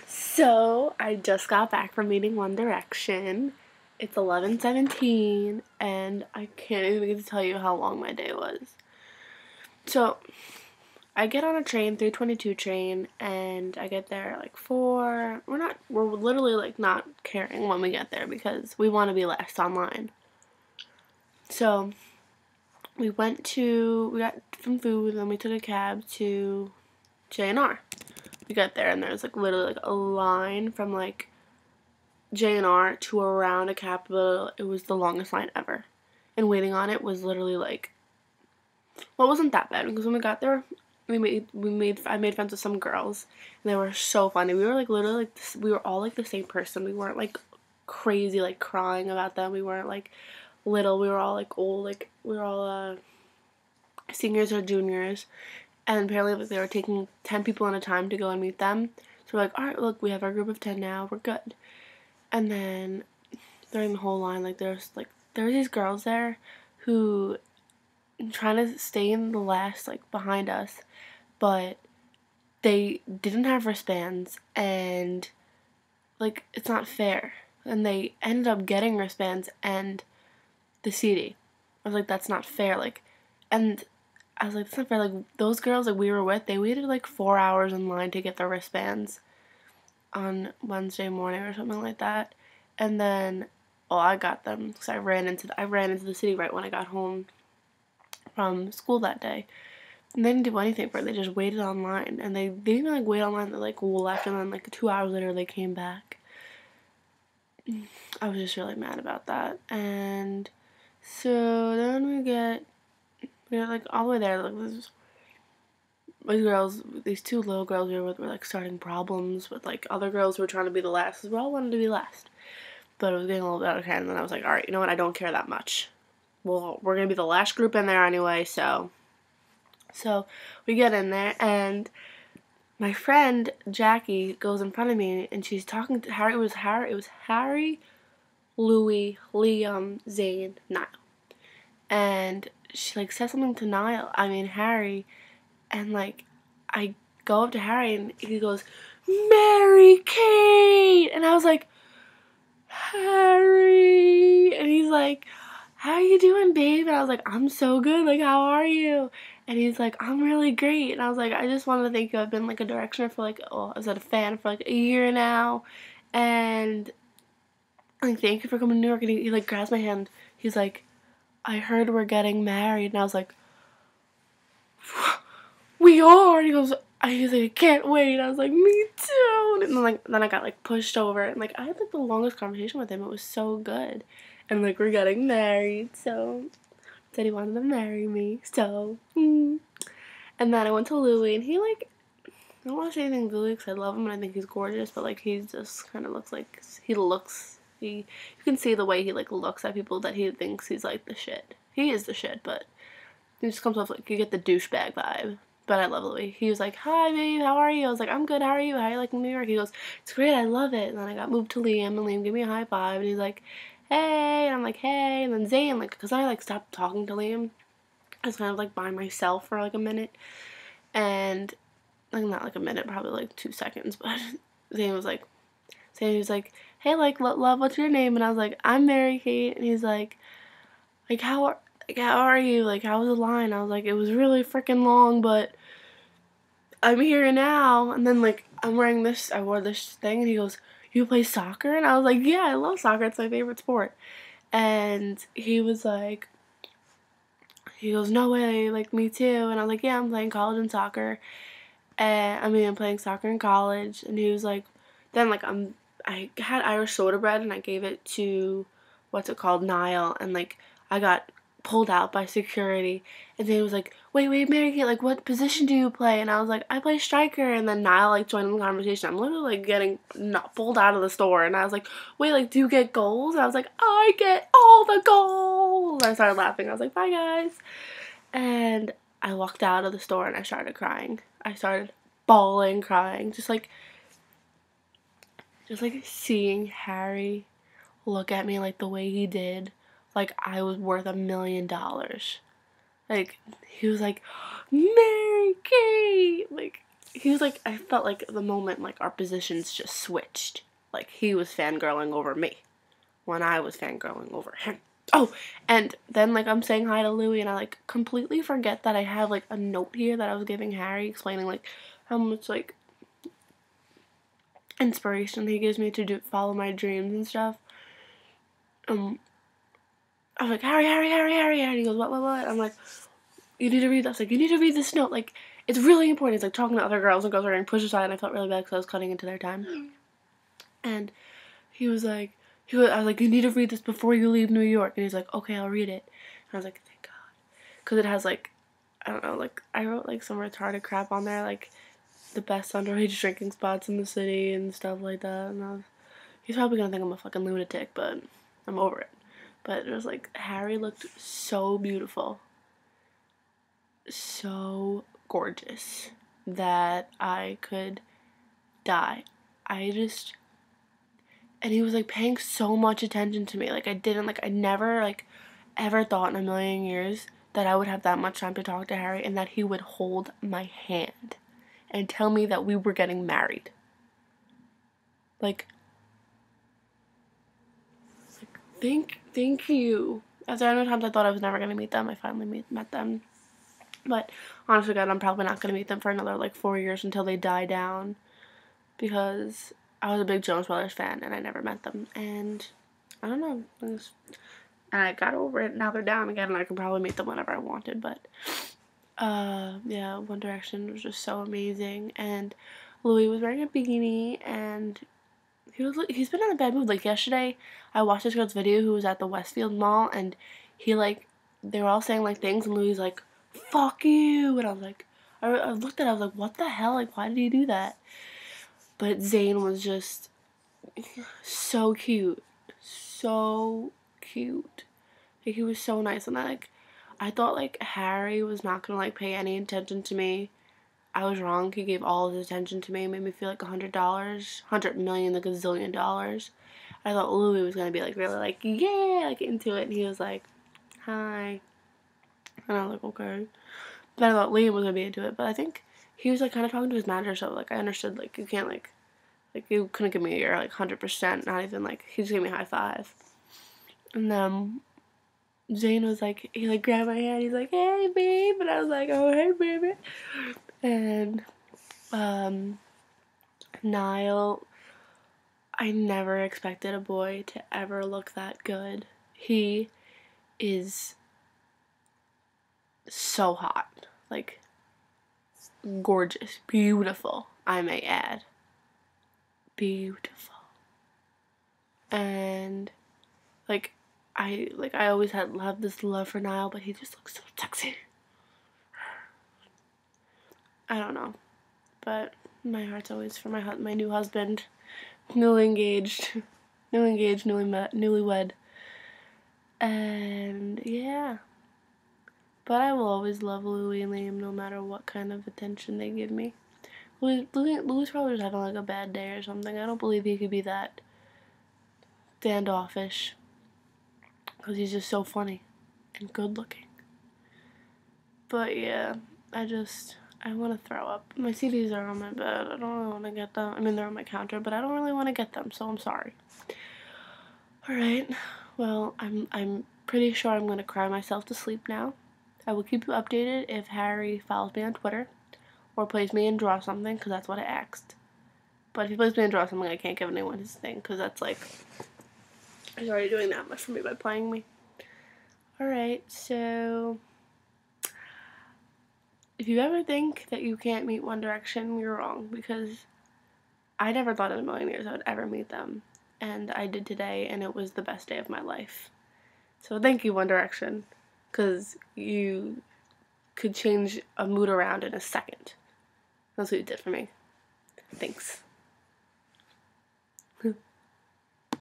So, I just got back from meeting One Direction. It's 11:17, and I can't even begin to tell you how long my day was. So, I get on a train, 322 train, and I get there like 4. We're literally like not caring when we get there because we want to be last online. So, we got some food, and then we took a cab to JNR. We got there, and there's like literally like a line from like JNR to around a Capitol. It was the longest line ever. And waiting on it was literally like, well, it wasn't that bad because when we got there, I made friends with some girls, and they were so funny. We were like literally like we were all like the same person. We weren't like crazy like crying about them. We weren't like little. We were all like old. Like we were all seniors or juniors. And apparently like, they were taking 10 people at a time to go and meet them. So we're like, all right, look, we have our group of 10 now. We're good. And then during the whole line, like there were these girls there who trying to stay in the last like behind us, but they didn't have wristbands, and like it's not fair. And they ended up getting wristbands and the CD. I was like, that's not fair. Like, and I was like, that's not fair. Like those girls like we were with, they waited like 4 hours in line to get their wristbands on Wednesday morning or something like that. And then, I got them because I ran into the city right when I got home from school that day. And they didn't do anything for it. They just waited online, and they didn't even like wait online. They like left, and then like 2 hours later they came back. I was just really mad about that. And so then we get like all the way there. Like these two little girls we were with were like starting problems with like other girls who were trying to be the last. We all wanted to be last, but it was getting a little bit out of hand. And then I was like, all right, you know what? I don't care that much. Well, we're gonna be the last group in there anyway, so we get in there, and my friend Jackie goes in front of me, and she's talking to Harry. It was Harry, Louis, Liam, Zayn, Niall, and she like said something to Harry, and like I go up to Harry, and he goes, "Mary Kate," and I was like, "Harry," and he's like, "How are you doing, babe?" And I was like, "I'm so good, like, how are you?" And he's like, "I'm really great." And I was like, "I just wanted to thank you. I've been like a Directioner for like, I was a fan for like a year now, and like, thank you for coming to New York." And he like grabs my hand. He's like, "I heard we're getting married," and I was like, "We are." And he's like, "I can't wait." I was like, "Me too." And then I got like pushed over, and like I had like the longest conversation with him. It was so good, and like we're getting married. So said he wanted to marry me. So and then I went to Louis, and he like, I don't want to say anything to Louis because I love him and I think he's gorgeous, but like he just kind of looks like you can see the way he like looks at people that he thinks he's like the shit. He is the shit, but he just comes off like you get the douchebag vibe. But I love Louis. He was like, "Hi, babe, how are you?" I was like, "I'm good, how are you? How are you liking New York?" He goes, "It's great, I love it." And then I got moved to Liam, and Liam gave me a high five, and he's like, "Hey," and I'm like, "Hey," and then Zayn, like, because I like stopped talking to Liam, I was kind of like by myself for like a minute, and like not like a minute, probably like 2 seconds, but Zayn was like, "Hey, like, love, what's your name?" And I was like, "I'm Mary Kate," and he's like, how are you? Like, how was the line? I was like, "It was really freaking long, but I'm here now." And then like I wore this thing, and he goes, "You play soccer?" And I was like, "Yeah, I love soccer. It's my favorite sport." And he goes, "No way, like me too." And I was like, "Yeah, I'm playing college and soccer." And I'm playing soccer in college. And he was like, then like I had Irish soda bread, and I gave it to what's it called, Niall, and like I got pulled out by security, and then he was like, wait, Mary Kate, like what position do you play?" And I was like, "I play striker." And then Niall like joined in the conversation. I'm literally like getting not pulled out of the store, and I was like, "Wait, like do you get goals?" And I was like, "I get all the goals." And I started laughing. I was like, "Bye guys." And I walked out of the store, and I started crying. I started bawling, crying, just like seeing Harry look at me like the way he did, like I was worth $1 million. Like, he was like, "Mary Kate!" Like, he was like, I felt like the moment, like, our positions just switched. Like, he was fangirling over me when I was fangirling over him. Oh, and then, like, I'm saying hi to Louis, and I, like, completely forget that I have, like, a note here that I was giving Harry explaining, like, how much, like, inspiration he gives me to follow my dreams and stuff. I was like, Harry. And he goes, what? I'm like, you need to read this. Like, you need to read this note. Like, it's really important. He's, like, talking to other girls, and girls are getting pushed aside, and I felt really bad because I was cutting into their time. And he was like, I was like, you need to read this before you leave New York. And he's like, okay, I'll read it. And I was like, thank God. Because it has, like, I don't know, like, I wrote, like, some retarded crap on there, like, the best underage drinking spots in the city and stuff like that. And he's probably gonna think I'm a fucking lunatic, but I'm over it. But it was like, Harry looked so beautiful, so gorgeous, that I could die. And he was, like, paying so much attention to me. Like, I never, like, ever thought in a million years that I would have that much time to talk to Harry and that he would hold my hand and tell me that we were getting married. Like thank you. After I know times I thought I was never going to meet them, I finally met them. But honestly, God, I'm probably not going to meet them for another, like, 4 years until they die down. Because I was a big Jonas Brothers fan and I never met them. And I don't know. And I got over it. Now they're down again and I can probably meet them whenever I wanted. But yeah, One Direction was just so amazing. And Louis was wearing a bikini and he's been in a bad mood. Like, yesterday I watched this girl's video who was at the Westfield Mall, and they were all saying, like, things, and Louis like, fuck you, and I was like, I looked at it, I was like, what the hell, like, why did he do that? But Zayn was just so cute. Like, he was so nice, and I thought, like, Harry was not gonna, like, pay any attention to me. I was wrong. He gave all of his attention to me. It made me feel like $100, $100 million, like a zillion dollars. I thought Louis was gonna be, like, really, like, yeah, like, into it, and he was like, hi, and I was like, okay. But I thought Liam was gonna be into it, but I think he was, like, kind of talking to his manager, so, like, I understood, like, you can't, like, you couldn't give me your, like, 100%, not even, like, he just gave me a high five. And then Zayn was like, he, like, grabbed my hand, he's like, hey, babe, and I was like, oh, hey, baby. And Niall, I never expected a boy to ever look that good. He is so hot. Like, gorgeous. Beautiful, I may add. Beautiful. And, like, I always had this love for Niall, but he just looks so sexy. I don't know. But my heart's always for my new husband. Newly engaged, newlywed, and yeah. But I will always love Louis and Liam no matter what kind of attention they give me. Louis probably was having, like, a bad day or something. I don't believe he could be that standoffish, because he's just so funny and good looking. But yeah, I want to throw up. My CDs are on my bed. I don't really want to get them. I mean, they're on my counter, but I don't really want to get them, so I'm sorry. Alright, well, I'm pretty sure I'm going to cry myself to sleep now. I will keep you updated if Harry follows me on Twitter or plays me and draw something, because that's what I asked. But if he plays me and draw something, I can't give anyone his thing, because that's, like, he's already doing that much for me by playing me. Alright, so if you ever think that you can't meet One Direction, you're wrong, because I never thought in a million years I would ever meet them, and I did today, and it was the best day of my life. So thank you, One Direction, because you could change a mood around in a second. That's what you did for me. Thanks.